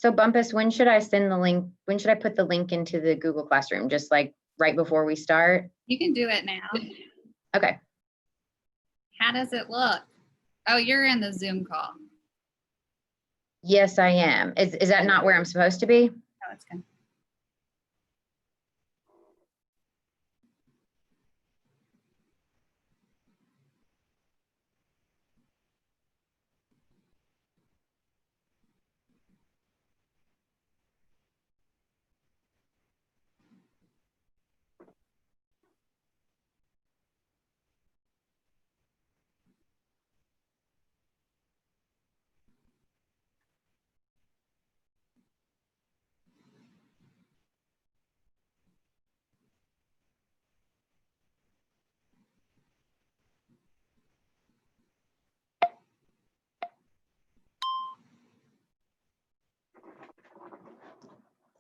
So Bumpus, when should I send the link? When should I put the link into the Google Classroom? Just like right before we start? You can do it now. Okay. How does it look? Oh, you're in the Zoom call. Yes, I am. Is that not where I'm supposed to be? Oh, it's good.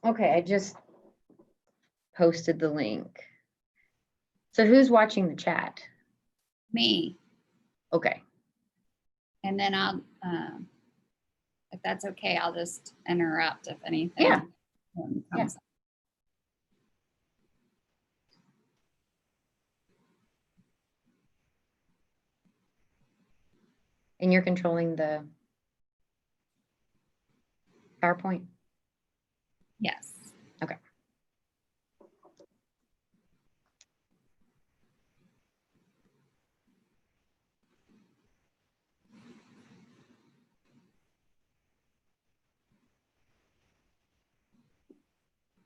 Okay, I just posted the link. So who's watching the chat? Me. Okay. And then I'll, if that's okay, I'll just interrupt if anything. Yeah. Comes up. And you're controlling the PowerPoint? Yes. Okay.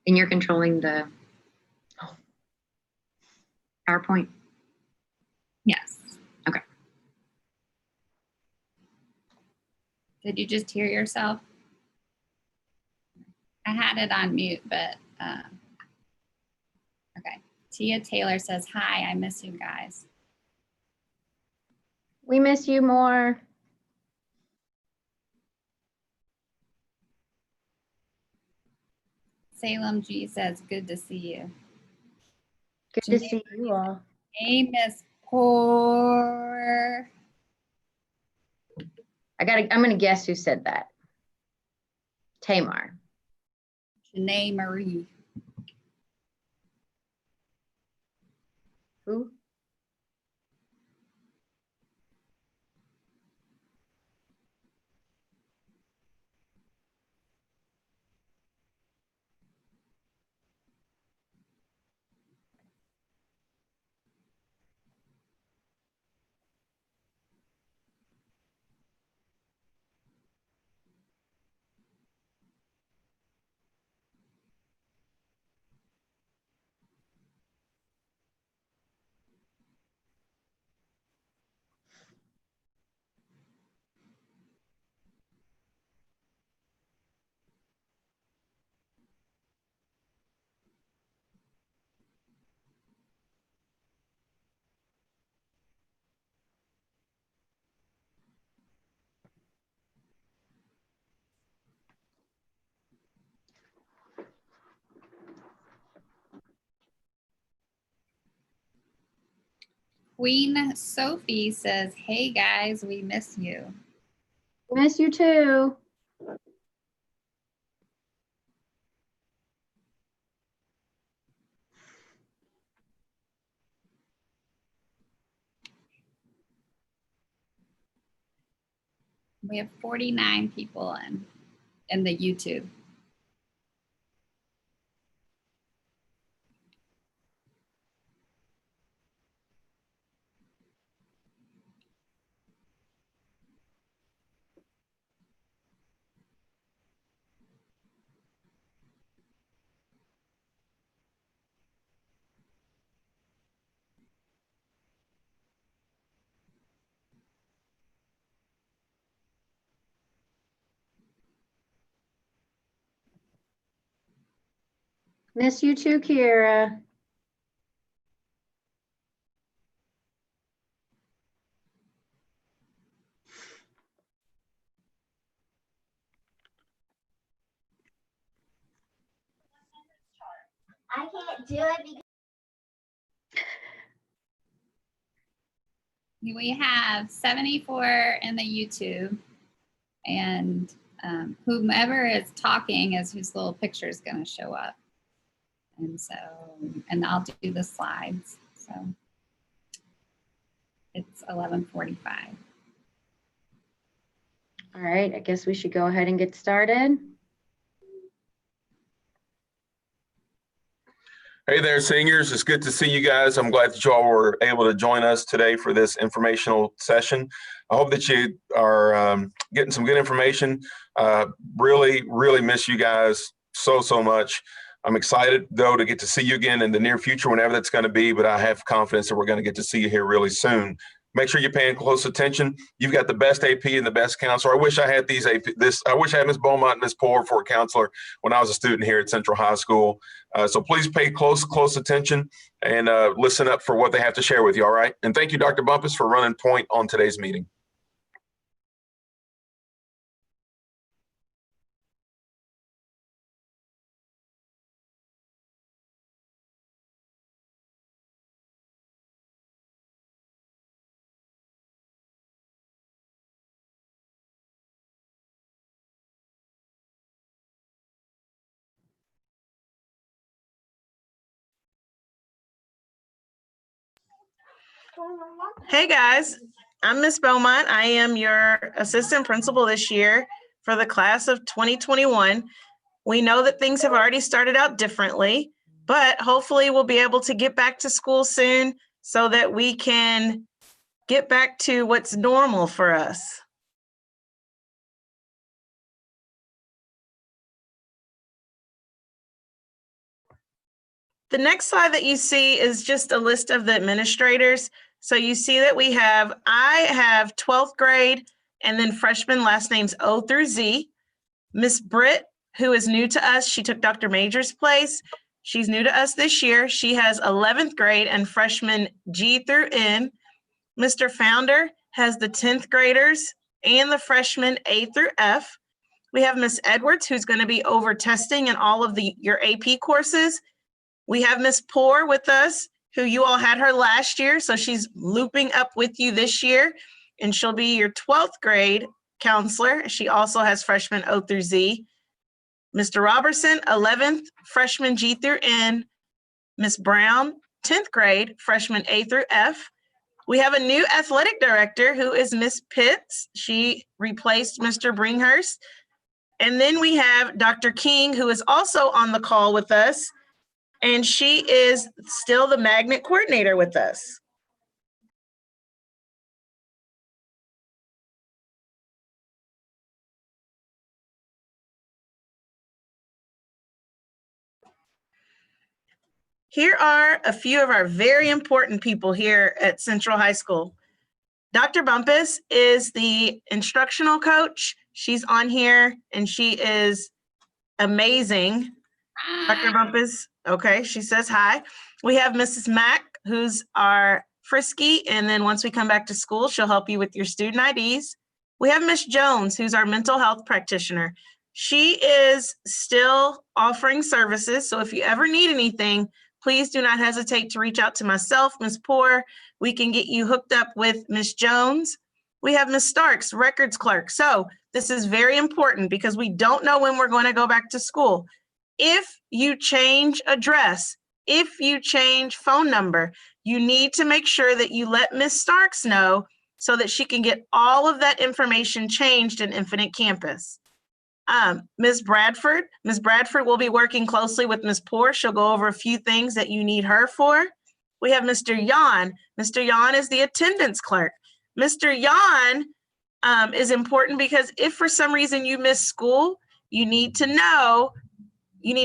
And you're controlling the PowerPoint? Yes. Okay. Did you just hear yourself? I had it on mute, but okay. Tia Taylor says, hi, I miss you guys. We miss you more. Salem G says, good to see you. Good to see you all. Hey, Miss Poor. I'm gonna guess who said that. Tamar. Janae Marie. Who? Queen Sophie says, hey guys, we miss you. Miss you too. We have 49 people in the YouTube. Miss you too, Kira. I can't do it because We have 74 in the YouTube and whomever is talking is whose little picture is going to show up. And so, and I'll do the slides. So it's 11:45. All right, I guess we should go ahead and get started. Hey there, seniors. It's good to see you guys. I'm glad that you all were able to join us today for this informational session. I hope that you are getting some good information. Really miss you guys so much. I'm excited, though, to get to see you again in the near future, whenever that's going to be, but I have confidence that we're going to get to see you here really soon. Make sure you're paying close attention. You've got the best AP and the best counselor. I wish I had I wish I had Ms. Beaumont and Ms. Poor for a counselor when I was a student here at Central High School. So please pay close attention and listen up for what they have to share with you, all right? And thank you, Dr. Bumpus, for running point on today's meeting. Hey guys, I'm Miss Beaumont. I am your assistant principal this year for the class of 2021. We know that things have already started out differently, but hopefully we'll be able to get back to school soon so that we can get back to what's normal for us. The next slide that you see is just a list of the administrators. So you see that I have 12th grade and then freshman last names O through Z. Miss Britt, who is new to us, she took Dr. Major's place. She's new to us this year. She has 11th grade and freshman G through N. Mr. Founder has the 10th graders and the freshmen A through F. We have Miss Edwards, who's going to be over testing in all of your AP courses. We have Miss Poor with us, who you all had her last year, so she's looping up with you this year, and she'll be your 12th grade counselor. She also has freshmen O through Z. Mr. Robertson, 11th, freshman G through N. Miss Brown, 10th grade, freshman A through F. We have a new athletic director, who is Miss Pitts. She replaced Mr. Bringhurst. And then we have Dr. King, who is also on the call with us, and she is still the magnet coordinator with us. Here are a few of our very important people here at Central High School. Dr. Bumpus is the instructional coach. She's on here and she is amazing. Dr. Bumpus, okay, she says hi. We have Mrs. Mack, who's our Frisky, and then once we come back to school, she'll help you with your student IDs. We have Miss Jones, who's our mental health practitioner. She is still offering services, so if you ever need anything, please do not hesitate to reach out to myself, Miss Poor. We can get you hooked up with Miss Jones. We have Miss Starks, records clerk. So this is very important because we don't know when we're going to go back to school. If you change address, if you change phone number, you need to make sure that you let Miss Starks know so that she can get all of that information changed in Infinite Campus. Ms. Bradford will be working closely with Ms. Poor. She'll go over a few things that you need her for. We have Mr. Yan. Mr. Yan is the attendance clerk. Mr. Yan is important because if for some reason you miss school, you need to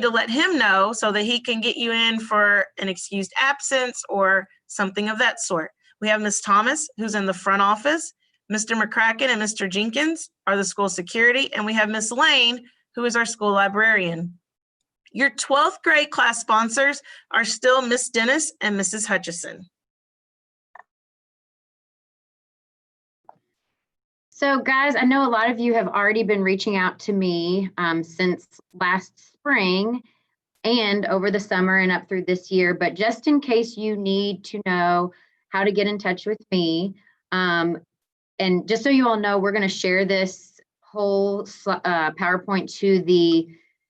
let him know so that he can get you in for an excused absence or something of that sort. We have Ms. Thomas, who's in the front office. Mr. McCracken and Mr. Jenkins are the school security, and we have Ms. Lane, who is our school librarian. Your 12th grade class sponsors are still Ms. Dennis and Mrs. Hutchison. So guys, I know a lot of you have already been reaching out to me since last spring and over the summer and up through this year, but just in case you need to know how to get in touch with me, and just so you all know, we're going to share this whole PowerPoint to the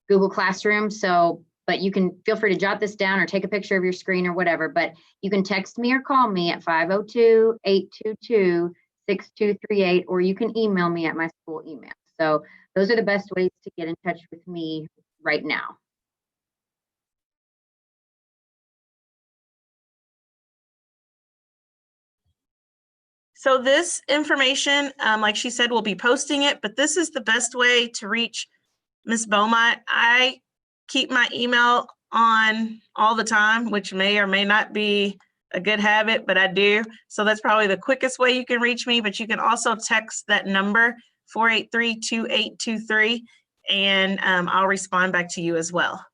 Google Classroom. So, but you can feel free to jot this down or take a picture of your screen or whatever, but you can text me or call me at 502-822-6238, or you can email me at my school email. So those are the best ways to get in touch with me right now. So this information, like she said, we'll be posting it, but this is the best way to reach Ms. Beaumont. I keep my email on all the time, which may or may not be a good habit, but I do. So that's probably the quickest way you can reach me, but you can also text that number 483-2823, and I'll respond back to you as well.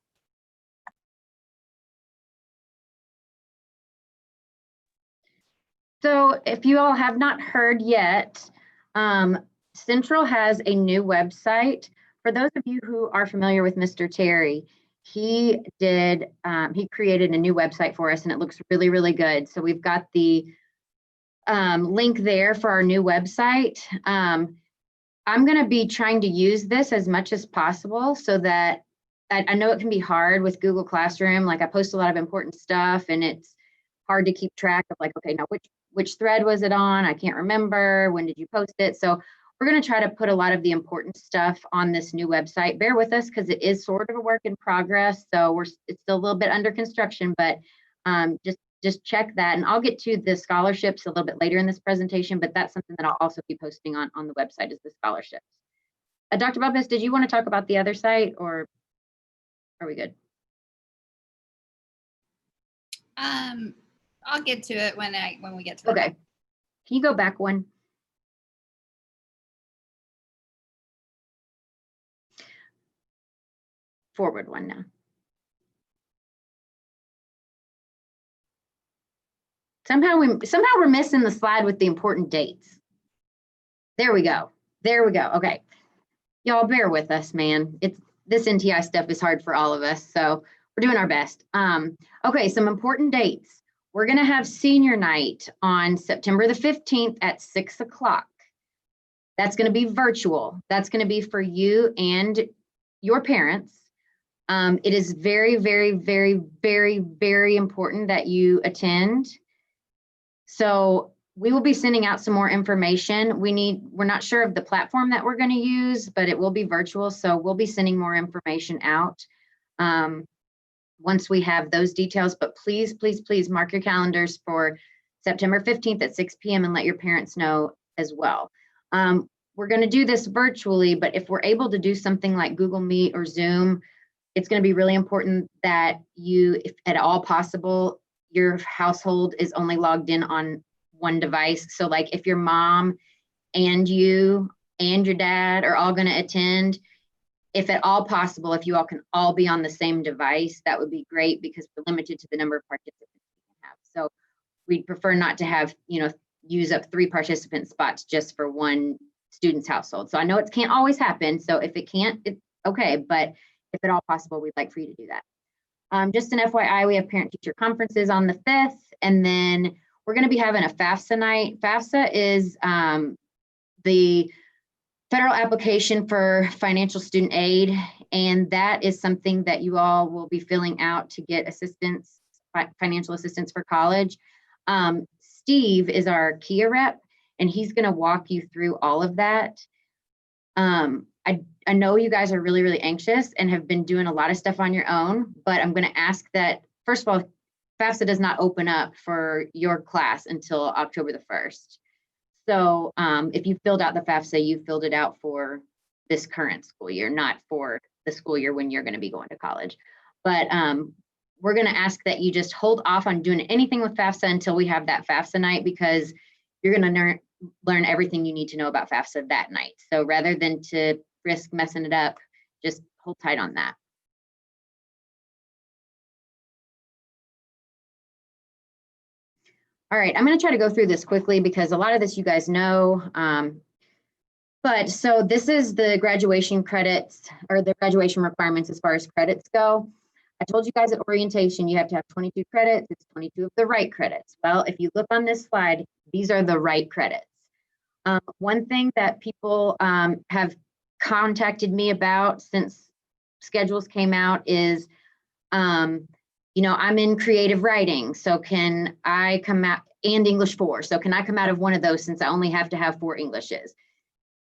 So if you all have not heard yet, Central has a new website. For those of you who are familiar with Mr. Terry, he created a new website for us, and it looks really, really good. So we've got the link there for our new website. I'm going to be trying to use this as much as possible so that I know it can be hard with Google Classroom. Like, I post a lot of important stuff, and it's hard to keep track of, like, okay, now which thread was it on? I can't remember. When did you post it? So we're going to try to put a lot of the important stuff on this new website. Bear with us because it is sort of a work in progress. So it's still a little bit under construction, but just check that. And I'll get to the scholarships a little bit later in this presentation, but that's something that I'll also be posting on the website, is the scholarships. Dr. Bumpus, did you want to talk about the other site, or are we good? I'll get to it when we get to it. Okay. Can you go back one? Forward one now. Somehow we're missing the slide with the important dates. There we go. There we go. Okay. Y'all bear with us, man. This NTI stuff is hard for all of us, so we're doing our best. Okay, some important dates. We're going to have senior night on September the 15th at 6 o'clock. That's going to be virtual. That's going to be for you and your parents. It is very, very, very, very, very important that you attend. So we will be sending out some more information. We're not sure of the platform that we're going to use, but it will be virtual. So we'll be sending more information out once we have those details. But please, please, please mark your calendars for September 15th at 6 p.m. and let your parents know as well. We're going to do this virtually, but if we're able to do something like Google Meet or Zoom, it's going to be really important that you, if at all possible, your household is only logged in on one device. So like if your mom and you and your dad are all going to attend, if at all possible, if you all can all be on the same device, that would be great, because we're limited to the number of participants we can have. So we'd prefer not to have, use up 3 participant spots just for one student's household. So I know it can't always happen. So if it can't, it's okay. But if at all possible, we'd like for you to do that. Just an FYI, we have parent-teacher conferences on the 5th, and then we're going to be having a FAFSA night. FAFSA is the federal application for financial student aid, and that is something that you all will be filling out to get assistance, financial assistance for college. Steve is our Kia rep, and he's going to walk you through all of that. I know you guys are really, really anxious and have been doing a lot of stuff on your own, but I'm going to ask that, first of all, FAFSA does not open up for your class until October the 1st. So if you filled out the FAFSA, you filled it out for this current school year, not for the school year when you're going to be going to college. But we're going to ask that you just hold off on doing anything with FAFSA until we have that FAFSA night, because you're going to learn everything you need to know about FAFSA that night. So rather than to risk messing it up, just hold tight on that. All right, I'm going to try to go through this quickly because a lot of this you guys know. But so this is the graduation credits, or the graduation requirements as far as credits go. I told you guys at orientation, you have to have 22 credits. It's 22 of the right credits. Well, if you look on this slide, these are the right credits. One thing that people have contacted me about since schedules came out is, you know, I'm in creative writing, so can I come out, and English 4, so can I come out of one of those since I only have to have 4 Englishes?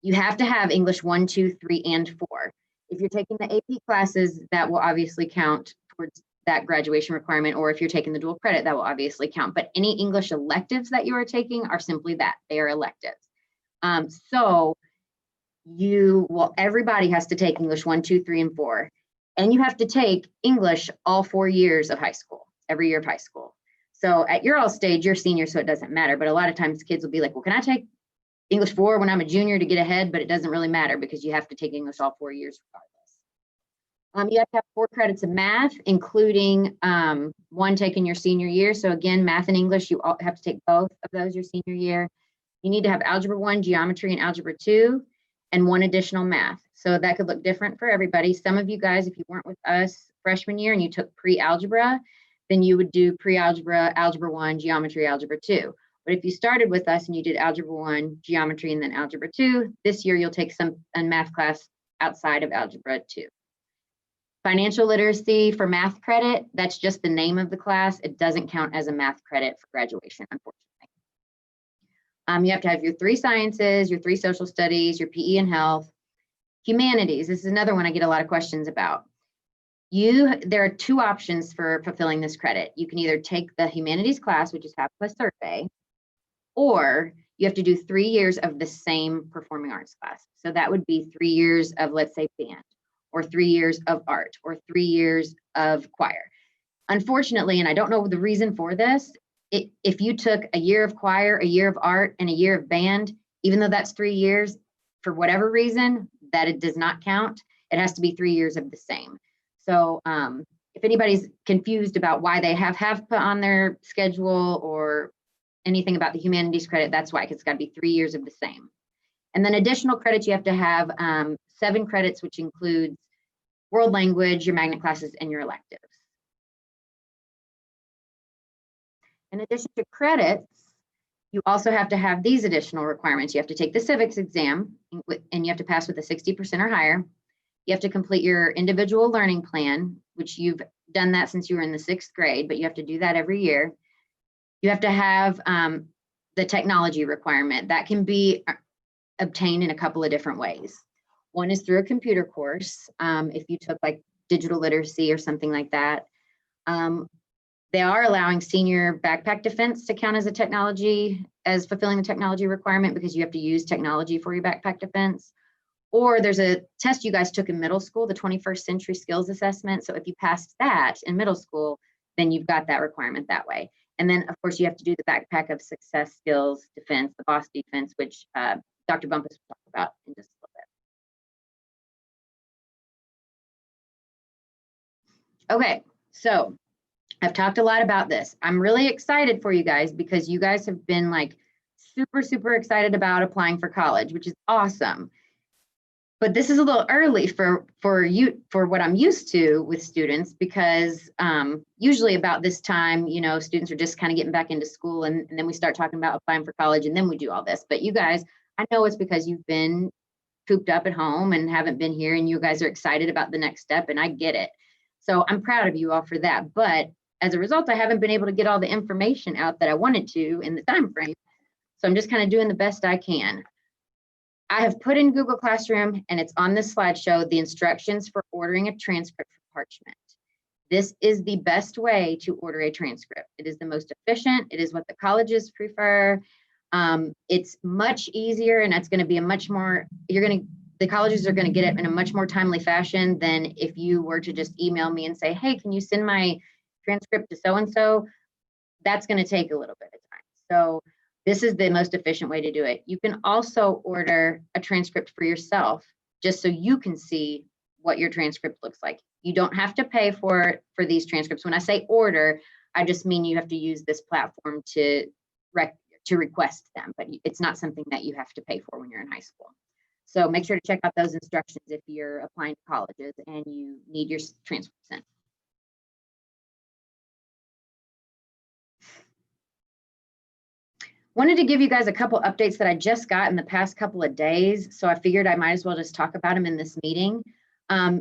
You have to have English 1, 2, 3, and 4. If you're taking the AP classes, that will obviously count towards that graduation requirement, or if you're taking the dual credit, that will obviously count. But any English electives that you are taking are simply that, they are electives. So everybody has to take English 1, 2, 3, and 4. And you have to take English all 4 years of high school, every year of high school. So at your all stage, you're senior, so it doesn't matter. But a lot of times kids will be like, well, can I take English 4 when I'm a junior to get ahead? But it doesn't really matter because you have to take English all 4 years regardless. You have to have 4 credits of math, including 1 taken your senior year. So again, math and English, you all have to take both of those your senior year. You need to have Algebra 1, Geometry, and Algebra 2, and 1 additional math. So that could look different for everybody. Some of you guys, if you weren't with us freshman year and you took pre-algebra, then you would do pre-algebra, Algebra 1, Geometry, Algebra 2. But if you started with us and you did Algebra 1, Geometry, and then Algebra 2, this year you'll take a math class outside of Algebra 2. Financial literacy for math credit, that's just the name of the class. It doesn't count as a math credit for graduation, unfortunately. You have to have your 3 sciences, your 3 social studies, your PE and health. Humanities, this is another one I get a lot of questions about. There are 2 options for fulfilling this credit. You can either take the humanities class, which is half plus survey, or you have to do 3 years of the same performing arts class. So that would be 3 years of, let's say, band, or 3 years of art, or 3 years of choir. Unfortunately, and I don't know the reason for this, if you took a year of choir, a year of art, and a year of band, even though that's 3 years, for whatever reason, that it does not count. It has to be 3 years of the same. So if anybody's confused about why they have put on their schedule or anything about the humanities credit, that's why, because it's got to be 3 years of the same. And then additional credits, you have to have 7 credits, which includes world language, your magnet classes, and your electives. In addition to credits, you also have to have these additional requirements. You have to take the civics exam, and you have to pass with a 60% or higher. You have to complete your individual learning plan, which you've done that since you were in the 6th grade, but you have to do that every year. You have to have the technology requirement. That can be obtained in a couple of different ways. One is through a computer course, if you took like digital literacy or something like that. They are allowing senior backpack defense to count as as fulfilling the technology requirement, because you have to use technology for your backpack defense. Or there's a test you guys took in middle school, the 21st Century Skills Assessment. So if you passed that in middle school, then you've got that requirement that way. And then of course you have to do the backpack of success skills defense, the boss defense, which Dr. Bumpus will talk about in just a little bit. Okay, so I've talked a lot about this. I'm really excited for you guys because you guys have been like super, super excited about applying for college, which is awesome. But this is a little early for what I'm used to with students, because usually about this time, you know, students are just kind of getting back into school, and then we start talking about applying for college, and then we do all this. But you guys, I know it's because you've been cooped up at home and haven't been here, and you guys are excited about the next step, and I get it. So I'm proud of you all for that. But as a result, I haven't been able to get all the information out that I wanted to in the time frame. So I'm just kind of doing the best I can. I have put in Google Classroom, and it's on this slideshow, the instructions for ordering a transcript for parchment. This is the best way to order a transcript. It is the most efficient. It is what the colleges prefer. It's much easier, and it's going to be a much more, the colleges are going to get it in a much more timely fashion than if you were to just email me and say, hey, can you send my transcript to so-and-so? That's going to take a little bit of time. So this is the most efficient way to do it. You can also order a transcript for yourself, just so you can see what your transcript looks like. You don't have to pay for these transcripts. When I say order, I just mean you have to use this platform to request them, but it's not something that you have to pay for when you're in high school. So make sure to check out those instructions if you're applying to colleges and you need your transcript sent. Wanted to give you guys a couple updates that I just got in the past couple of days. So I figured I might as well just talk about them in this meeting.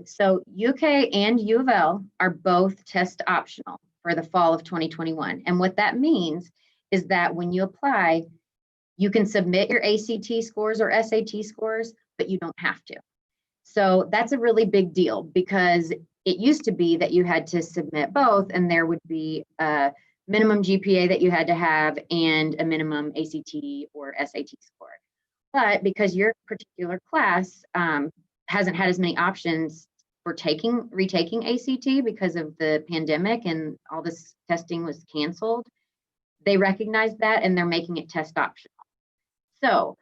So UK and U of L are both test optional for the fall of 2021. And what that means is that when you apply, you can submit your ACT scores or SAT scores, but you don't have to. So that's a really big deal because it used to be that you had to submit both and there would be a minimum GPA that you had to have and a minimum ACT or SAT score. But because your particular class hasn't had as many options for retaking ACT because of the pandemic and all this testing was canceled, they recognize that and they're making it test optional. So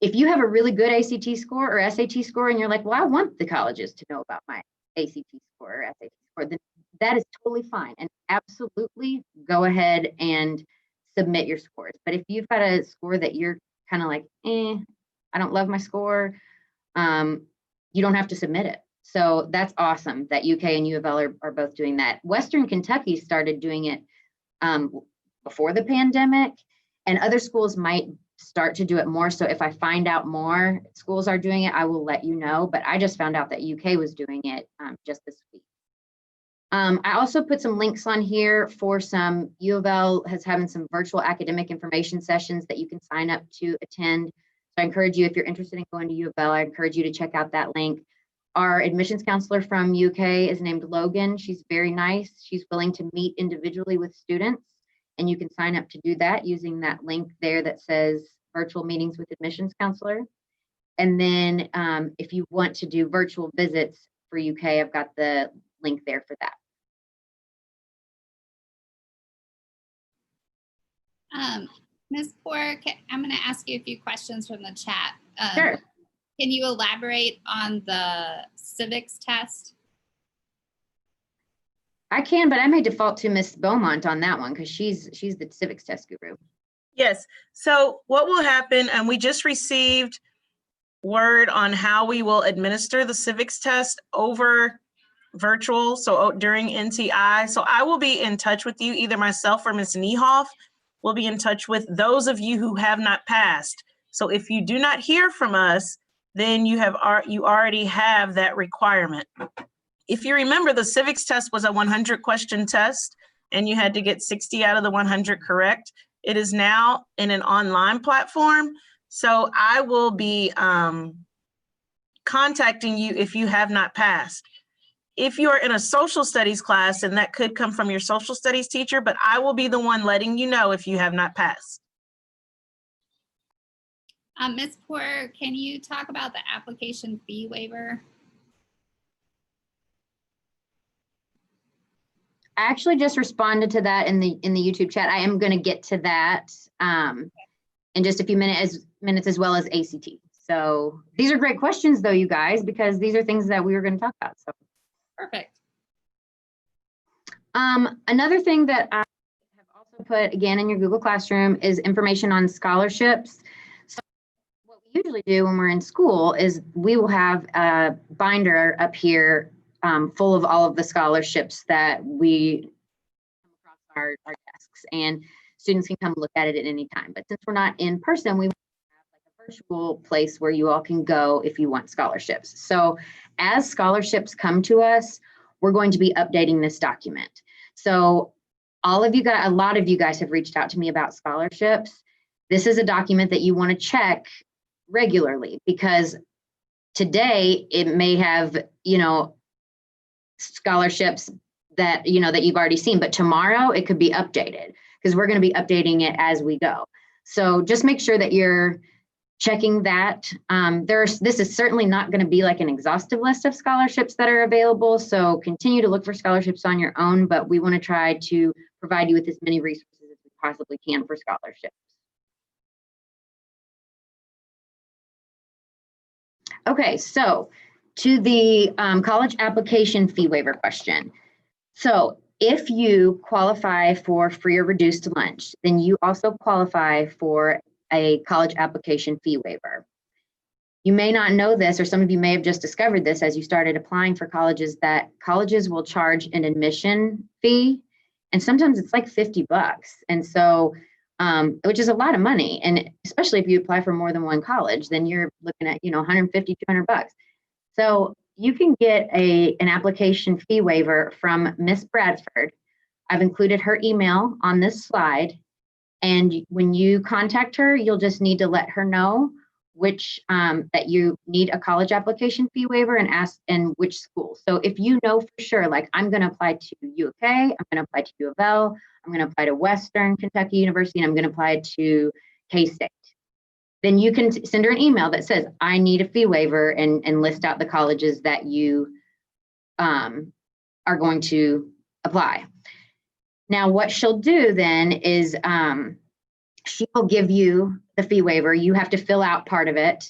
if you have a really good ACT score or SAT score and you're like, well, I want the colleges to know about my ACT score or SAT score, then that is totally fine. And absolutely go ahead and submit your scores. But if you've got a score that you're kind of like, I don't love my score, you don't have to submit it. So that's awesome that UK and U of L are both doing that. Western Kentucky started doing it before the pandemic, and other schools might start to do it more. So if I find out more schools are doing it, I will let you know. But I just found out that UK was doing it just this week. I also put some links on here for some, U of L has having some virtual academic information sessions that you can sign up to attend. So I encourage you, if you're interested in going to U of L, I encourage you to check out that link. Our admissions counselor from UK is named Logan. She's very nice. She's willing to meet individually with students, and you can sign up to do that using that link there that says virtual meetings with admissions counselor. And then if you want to do virtual visits for UK, I've got the link there for that. Ms. Poor, I'm going to ask you a few questions from the chat. Sure. Can you elaborate on the civics test? I can, but I may default to Miss Beaumont on that one because she's the civics test guru. Yes. So what will happen, and we just received word on how we will administer the civics test over virtual, so during NTI. So I will be in touch with you, either myself or Ms. Niehoff will be in touch with those of you who have not passed. So if you do not hear from us, then you already have that requirement. If you remember, the civics test was a 100 question test and you had to get 60 out of the 100 correct. It is now in an online platform. So I will be contacting you if you have not passed. If you're in a social studies class, and that could come from your social studies teacher, but I will be the one letting you know if you have not passed. Ms. Poor, can you talk about the application fee waiver? I actually just responded to that in the YouTube chat. I am going to get to that in just a few minutes as well as ACT. So these are great questions though, you guys, because these are things that we were going to talk about. So perfect. Another thing that I have also put again in your Google Classroom is information on scholarships. So what we usually do when we're in school is we will have a binder up here full of all of the scholarships that we come across our desks, and students can come look at it at any time. But since we're not in person, we have like a virtual place where you all can go if you want scholarships. So as scholarships come to us, we're going to be updating this document. So all of you guys, a lot of you guys have reached out to me about scholarships. This is a document that you want to check regularly because today it may have, scholarships that, that you've already seen, but tomorrow it could be updated because we're going to be updating it as we go. So just make sure that you're checking that. This is certainly not going to be like an exhaustive list of scholarships that are available. So continue to look for scholarships on your own, but we want to try to provide you with as many resources as we possibly can for scholarships. Okay, so to the college application fee waiver question. So if you qualify for free or reduced lunch, then you also qualify for a college application fee waiver. You may not know this, or some of you may have just discovered this as you started applying for colleges, that colleges will charge an admission fee, and sometimes it's like $50. And so which is a lot of money. And especially if you apply for more than one college, then you're looking at, 150, $200. So you can get an application fee waiver from Miss Bradford. I've included her email on this slide. And when you contact her, you'll just need to let her know which that you need a college application fee waiver and ask and which school. So if you know for sure, like I'm going to apply to UK, I'm going to apply to U of L, I'm going to apply to Western Kentucky University, and I'm going to apply to K-State, then you can send her an email that says, I need a fee waiver, and list out the colleges that you are going to apply. Now, what she'll do then is she will give you the fee waiver. You have to fill out part of it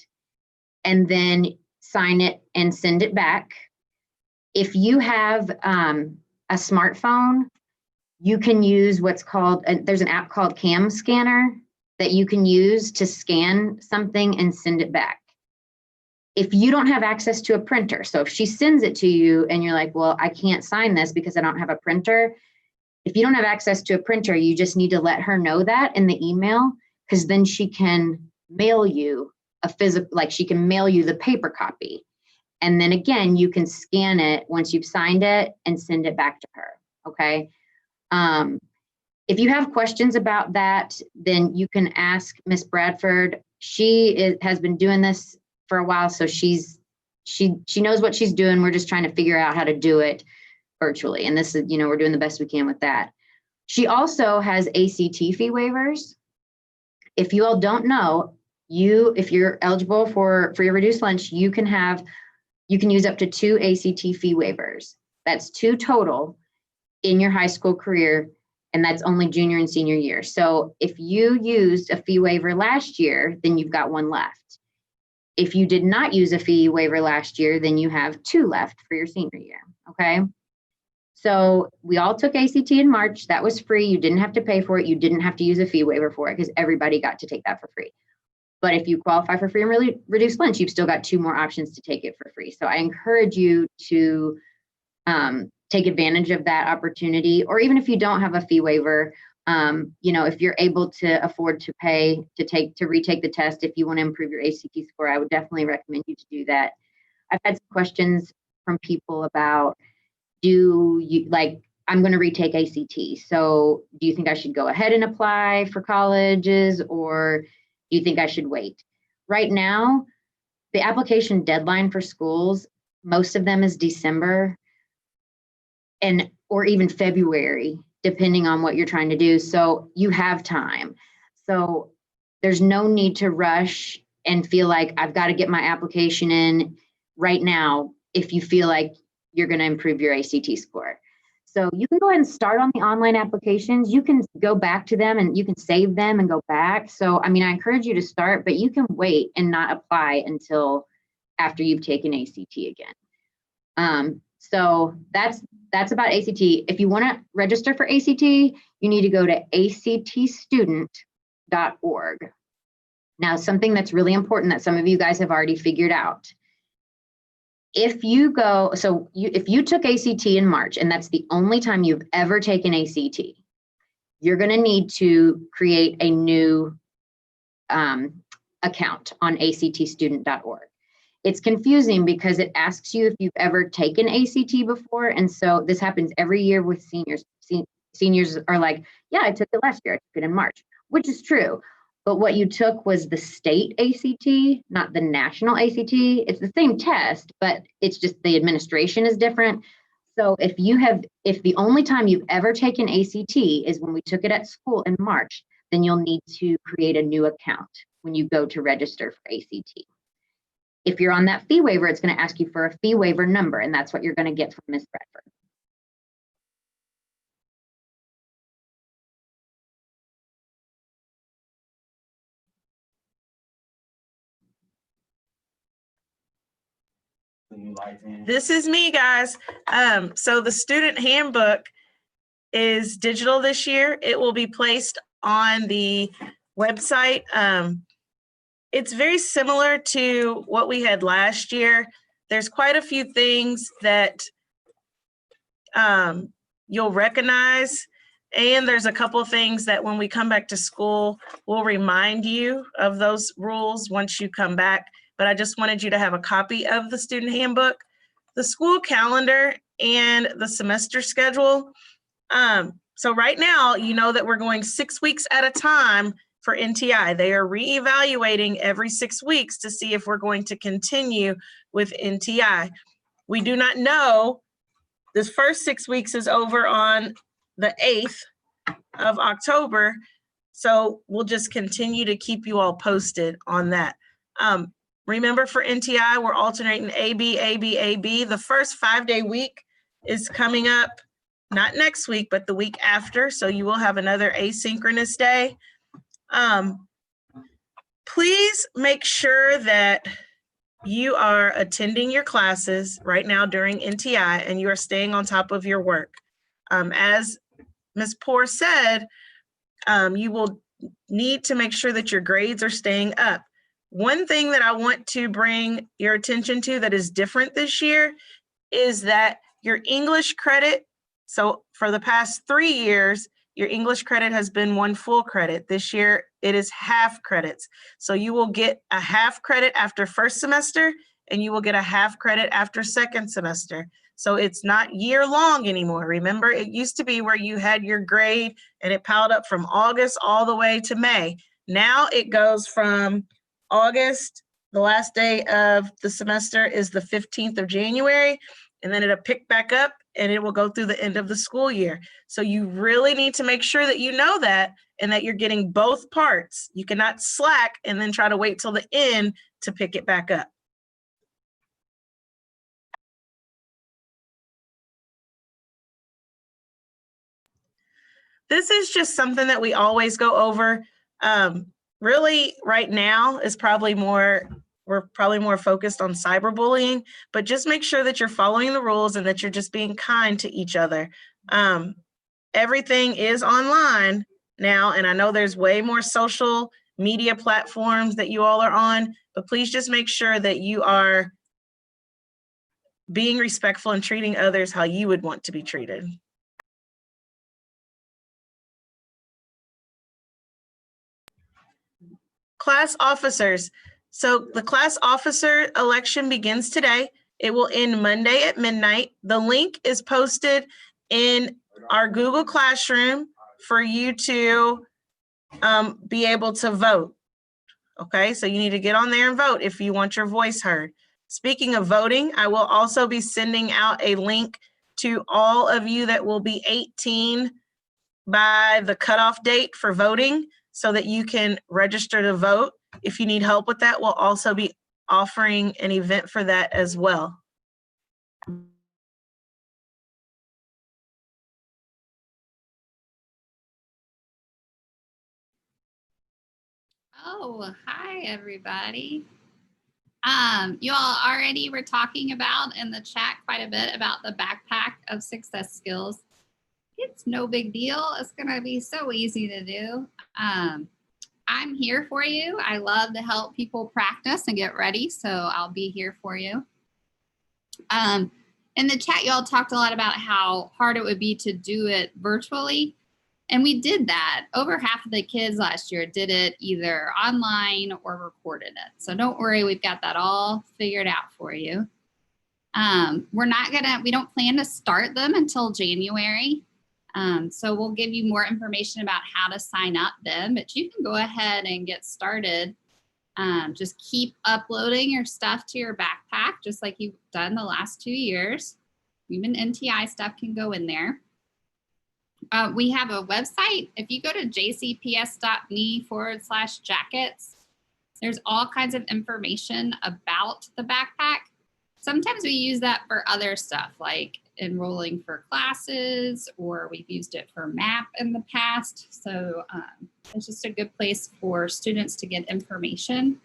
and then sign it and send it back. If you have a smartphone, you can use what's called, there's an app called Cam Scanner that you can use to scan something and send it back. If you don't have access to a printer, so if she sends it to you and you're like, well, I can't sign this because I don't have a printer. If you don't have access to a printer, you just need to let her know that in the email, because then she can mail you a physical, like she can mail you the paper copy. And then again, you can scan it once you've signed it and send it back to her, okay? If you have questions about that, then you can ask Miss Bradford. She has been doing this for a while, so she knows what she's doing. We're just trying to figure out how to do it virtually. And this is, we're doing the best we can with that. She also has ACT fee waivers. If you all don't know, if you're eligible for your reduced lunch, you can use up to 2 ACT fee waivers. That's 2 total in your high school career, and that's only junior and senior year. So if you used a fee waiver last year, then you've got 1 left. If you did not use a fee waiver last year, then you have 2 left for your senior year, okay? So we all took ACT in March. That was free. You didn't have to pay for it. You didn't have to use a fee waiver for it because everybody got to take that for free. But if you qualify for free and reduced lunch, you've still got 2 more options to take it for free. So I encourage you to take advantage of that opportunity. Or even if you don't have a fee waiver, if you're able to afford to pay to retake the test, if you want to improve your ACT score, I would definitely recommend you to do that. I've had some questions from people about, I'm going to retake ACT. So do you think I should go ahead and apply for colleges, or do you think I should wait? Right now, the application deadline for schools, most of them is December or even February, depending on what you're trying to do. So you have time. So there's no need to rush and feel like I've got to get my application in right now if you feel like you're going to improve your ACT score. So you can go ahead and start on the online applications. You can go back to them and you can save them and go back. So, I encourage you to start, but you can wait and not apply until after you've taken ACT again. So that's about ACT. If you want to register for ACT, you need to go to actstudent.org. Now, something that's really important that some of you guys have already figured out. If you took ACT in March, and that's the only time you've ever taken ACT, you're going to need to create a new account on actstudent.org. It's confusing because it asks you if you've ever taken ACT before. And so this happens every year with seniors. Seniors are like, yeah, I took it last year. I took it in March, which is true. But what you took was the state ACT, not the national ACT. It's the same test, but it's just the administration is different. So if the only time you've ever taken ACT is when we took it at school in March, then you'll need to create a new account when you go to register for ACT. If you're on that fee waiver, it's going to ask you for a fee waiver number, and that's what you're going to get from Ms. Bradford. This is me, guys. So the student handbook is digital this year. It will be placed on the website. It's very similar to what we had last year. There's quite a few things that you'll recognize, And there's a couple things that when we come back to school, we'll remind you of those rules once you come back. But I just wanted you to have a copy of the student handbook, the school calendar, and the semester schedule. So right now, you know that we're going 6 weeks at a time for NTI. They are reevaluating every 6 weeks to see if we're going to continue with NTI. We do not know. This first 6 weeks is over on the 8th of October. So we'll just continue to keep you all posted on that. Remember, for NTI, we're alternating AB, AB, AB. The first 5-day week is coming up, not next week, but the week after. So you will have another asynchronous day. Please make sure that you are attending your classes right now during NTI and you are staying on top of your work. As Ms. Poor said, you will need to make sure that your grades are staying up. One thing that I want to bring your attention to that is different this year is that your English credit, so for the past 3 years, your English credit has been 1 full credit. This year, it is half credits. So you will get a half credit after first semester, and you will get a half credit after second semester. So it's not year long anymore. Remember, it used to be where you had your grade and it piled up from August all the way to May. Now it goes from August, the last day of the semester is the 15th of January, and then it'll pick back up and it will go through the end of the school year. So you really need to make sure that you know that and that you're getting both parts. You cannot slack and then try to wait till the end to pick it back up. This is just something that we always go over. Really, right now is probably more, we're probably more focused on cyberbullying, but just make sure that you're following the rules and that you're just being kind to each other. Everything is online now, and I know there's way more social media platforms that you all are on, but please just make sure that you are being respectful and treating others how you would want to be treated. Class officers. So the class officer election begins today. It will end Monday at midnight. The link is posted in our Google Classroom for you to be able to vote. Okay, so you need to get on there and vote if you want your voice heard. Speaking of voting, I will also be sending out a link to all of you that will be 18 by the cutoff date for voting so that you can register to vote. If you need help with that, we'll also be offering an event for that as well. Oh, hi, everybody. You all already were talking about in the chat quite a bit about the backpack of success skills. It's no big deal. It's going to be so easy to do. I'm here for you. I love to help people practice and get ready, so I'll be here for you. In the chat, y'all talked a lot about how hard it would be to do it virtually. And we did that. Over half of the kids last year did it either online or recorded it. So don't worry, we've got that all figured out for you. We don't plan to start them until January. So we'll give you more information about how to sign up then, but you can go ahead and get started. Just keep uploading your stuff to your backpack, just like you've done the last 2 years. Even NTI stuff can go in there. We have a website. If you go to jcps.me/jackets, there's all kinds of information about the backpack. Sometimes we use that for other stuff like enrolling for classes, or we've used it for MAP in the past. So it's just a good place for students to get information.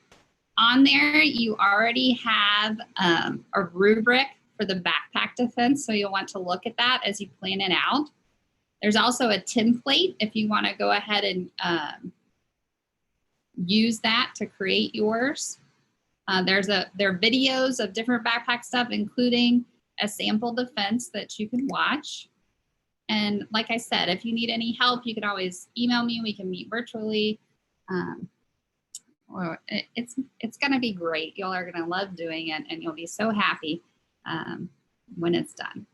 On there, you already have a rubric for the backpack defense. So you'll want to look at that as you plan it out. There's also a template if you want to go ahead and use that to create yours. There are videos of different backpack stuff, including a sample defense that you can watch. And like I said, if you need any help, you can always email me. We can meet virtually. Or it's going to be great. Y'all are going to love doing it, and you'll be so happy when it's done.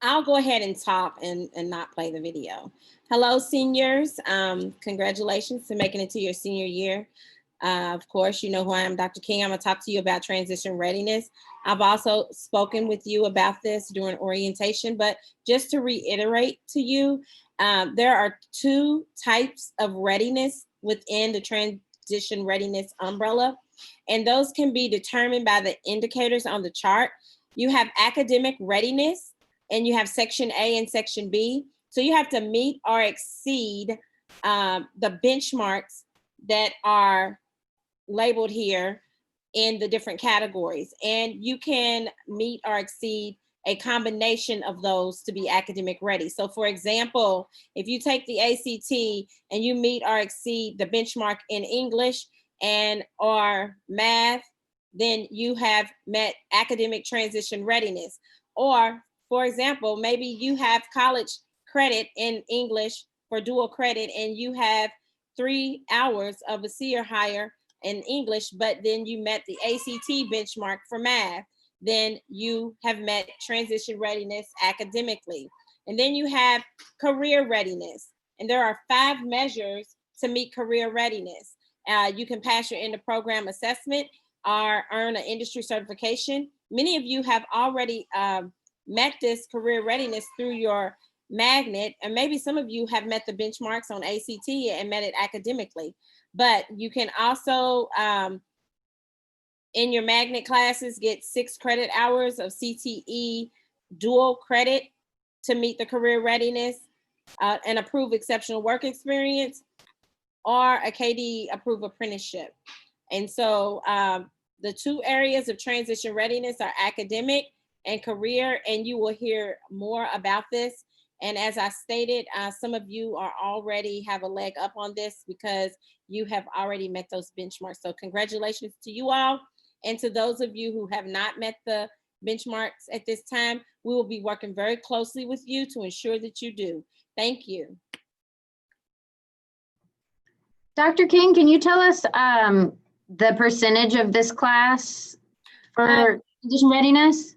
I'll go ahead and talk and not play the video. Hello, seniors. Congratulations to making it to your senior year. Of course, you know who I am, Dr. King. I'm gonna talk to you about transition readiness. I've also spoken with you about this during orientation, but just to reiterate to you, there are 2 types of readiness within the transition readiness umbrella, and those can be determined by the indicators on the chart. You have academic readiness, and you have section A and section B. So you have to meet or exceed the benchmarks that are labeled here in the different categories. And you can meet or exceed a combination of those to be academic ready. So for example, if you take the ACT and you meet or exceed the benchmark in English and or math, then you have met academic transition readiness. Or for example, maybe you have college credit in English for dual credit and you have 3 hours of a C or higher in English, but then you met the ACT benchmark for math, then you have met transition readiness academically. And then you have career readiness. And there are 5 measures to meet career readiness. You can pass your end of program assessment or earn an industry certification. Many of you have already met this career readiness through your magnet, and maybe some of you have met the benchmarks on ACT and met it academically. But you can also, in your magnet classes, get 6 credit hours of CTE dual credit to meet the career readiness, and approved exceptional work experience, or a KD approved apprenticeship. And so the 2 areas of transition readiness are academic and career, and you will hear more about this. And as I stated, some of you are already have a leg up on this because you have already met those benchmarks. So congratulations to you all. And to those of you who have not met the benchmarks at this time, we will be working very closely with you to ensure that you do. Thank you. Dr. King, can you tell us the percentage of this class for transition readiness?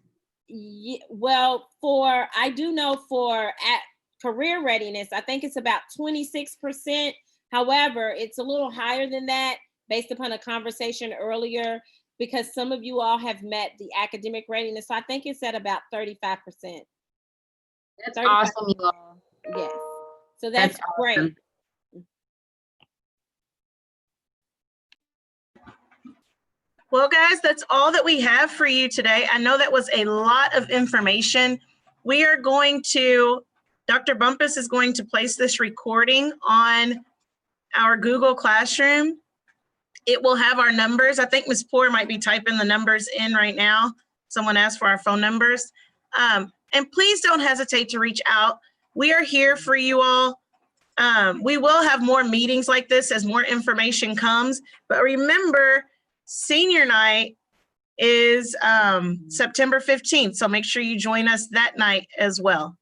Yeah, well, I do know for at career readiness, I think it's about 26%. However, it's a little higher than that based upon a conversation earlier, because some of you all have met the academic readiness. So I think it's at about 35%. That's 35%. awesome, you all. Yes. So that's great. Awesome. Well, guys, that's all that we have for you today. I know that was a lot of information. We are going to, Dr. Bumpus is going to place this recording on our Google Classroom. It will have our numbers. I think Ms. Poore might be typing the numbers in right now. Someone asked for our phone numbers. And please don't hesitate to reach out. We are here for you all. We will have more meetings like this as more information comes. But remember, senior night is September 15th. So make sure you join us that night as well.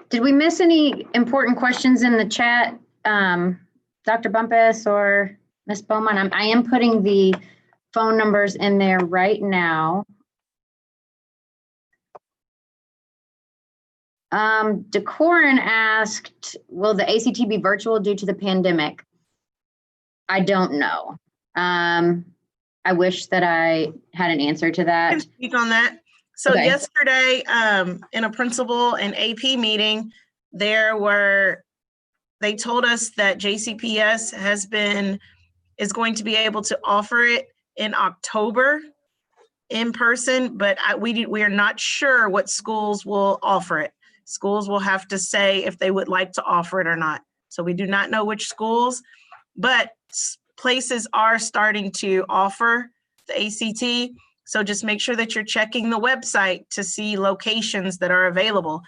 Did we miss any important questions in the chat, Dr. Bumpus or Ms. Bowman? I am putting the phone numbers in there right now. Decorin asked, will the ACT be virtual due to the pandemic? I don't know. I wish that I had an answer to I that. can speak on that. So Okay. yesterday, in a principal and AP meeting, they told us that JCPS is going to be able to offer it in October in person, but we are not sure what schools will offer it. Schools will have to say if they would like to offer it or not. So we do not know which schools, but places are starting to offer the ACT. So just make sure that you're checking the website to see locations that are available.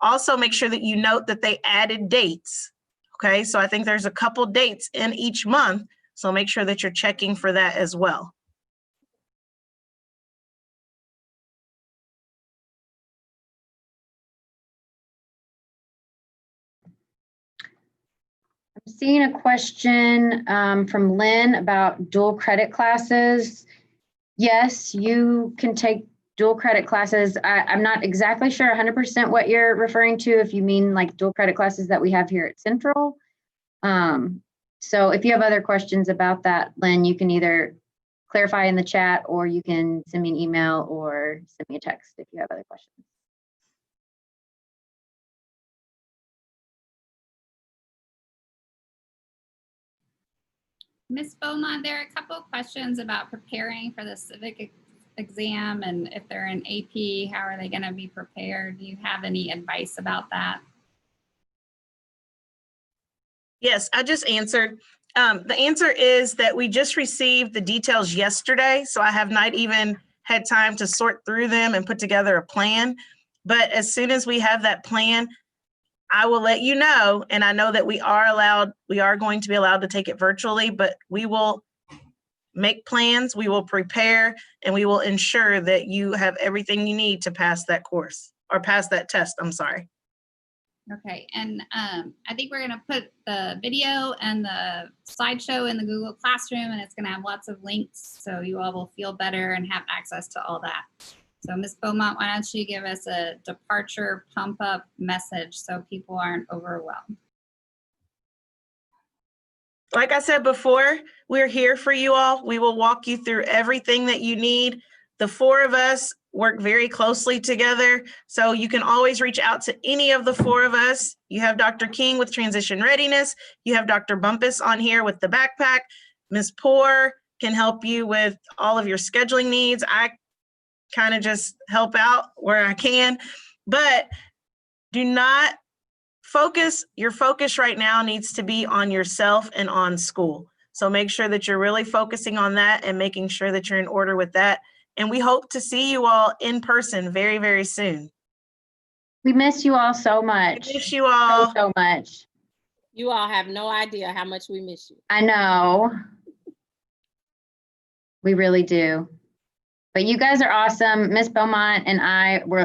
Also, make sure that you note that they added dates. Okay, so I think there's a couple dates in each month. So make sure that you're checking for that as well. I'm seeing a question from Lynn about dual credit classes. Yes, you can take dual credit classes. I'm not exactly sure 100% what you're referring to, if you mean like dual credit classes that we have here at Central. So if you have other questions about that, Lynn, you can either clarify in the chat, or you can send me an email or send me a text if you have other questions. Ms. Beaumont, there are a couple of questions about preparing for the civic exam, and if they're in AP, how are they going to be prepared? Do you have any advice about that? Yes, I just answered. The answer is that we just received the details yesterday, so I have not even had time to sort through them and put together a plan. But as soon as we have that plan, I will let you know. And I know that we are going to be allowed to take it virtually, but we will make plans, we will prepare, and we will ensure that you have everything you need to pass that course, or pass that test, I'm sorry. Okay, and I think we're going to put the video and the slideshow in the Google Classroom, and it's going to have lots of links, so you all will feel better and have access to all that. So Ms. Beaumont, why don't you give us a departure pump up message so people aren't overwhelmed? Like I said before, we're here for you all. We will walk you through everything that you need. The four of us work very closely together, so you can always reach out to any of the four of us. You have Dr. King with Transition Readiness. You have Dr. Bumpus on here with the backpack. Ms. Poor can help you with all of your scheduling needs. I kind of just help out where I can, but do not focus. Your focus right now needs to be on yourself and on school. So make sure that you're really focusing on that and making sure that you're in order with that. And we hope to see you all in person very, very soon. We miss you all so much. I miss you all. So much. You all have no idea how much we miss you. I know. We really do. But you guys are awesome. Miss Beaumont and I were